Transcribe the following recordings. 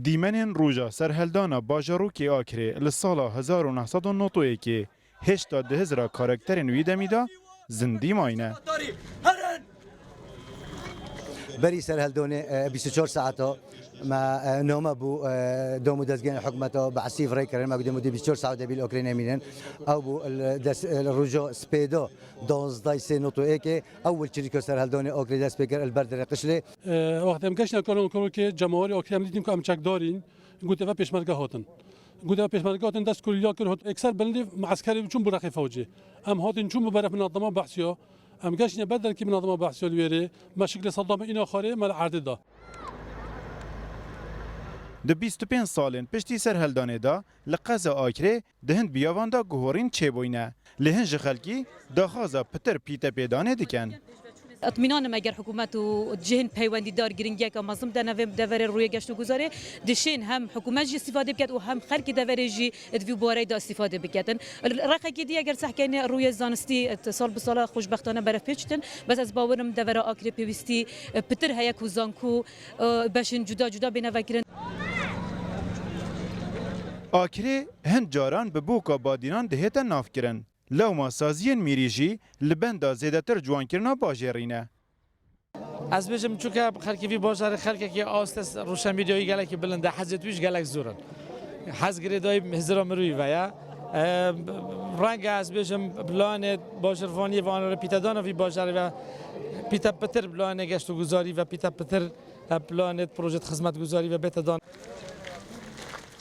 دیمنین روژا سرهلدانا باجاروکی آکری لسالا 1991 که هشتا دهزرا کارکترین ویدمیدا زندی ماینه. بري سرهلدوني 24 ساعته ما نوم ابو دومو دزجان حكمته بعسيف ريكر ما قدموا دي 24 ساعه دبي الاوكرانيا مينن او بو الرجوع سبيدو دونز دايسي نوتو ايكي اول شركه سرهلدوني اوكري سبيكر البردر قشلي وقت هم گشتن کارون که جمهوری اوکراین دیدیم که امچک دارین گوته و پیشمرگه هاتن گوته و پیشمرگه هاتن دست کلیا کرد اکثر بلندی معسكري چون برخی فوجی ام هاتن چون برف منظمه بحثیا ام گشتن بدل کی منظمه بحثیا الویری مشکل صدام اینا خاره مال عرض ده 25 سالین پشتی سرهلدانه دا لقزا آکری دهند بیاوان دا گوهرین چه بوینه لهنج خلکی داخازا پتر پیتا پیدانه دکن. اطمینان مگر حکومت و جهن پیوندی دار گرینگی که مازم دنویم دوره روی گشت و گذاره دشین هم حکومت جی استفاده بکرد و هم خلک دوره جی ادوی باره دا استفاده بکردن رقی که دی اگر صحکن روی زانستی سال به سال خوشبختانه برف پیچتن بس از باورم دوره آکری پیوستی پتر هیا کوزانکو بشن جدا جدا بینوکرن. آکری هند جاران به بوکا بادینان دهیت ناف کرن. لوما سازین میریجی لبندا زیادتر جوان کرنا باجرینه. از بچم چوکا خرکی باجر خرکی که آستس روشن ویدیویی گله که بلنده حزت ویش گله زورن. حز گریدای هزار مروی ویا رنگ از بچم بلان باجروانی و آن را پیتادان وی باجر و پیتا پتر بلان گشت و گذاری و پیتا پتر بلان پروژه خدمت گذاری و پیتادان.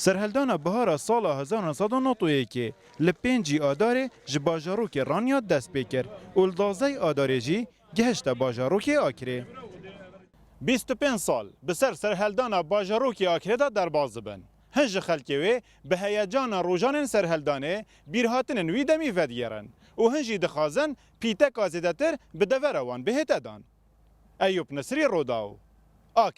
سرهلدانا بهار سال 1991 لپنجی آداره جباجاروک رانیا دست بکر اولدازه آداره جی گهشت باجاروک آکره 25 سال بسر سرهلدانا باجاروک آکره دا در باز بن هنج خلکوی به هیجان روزان سرهلدانه بیرهاتن وی دمی ودیرن و هنجی دخازن پیتک آزیدتر به دوروان بهت دان ایوب نصری روداو آکره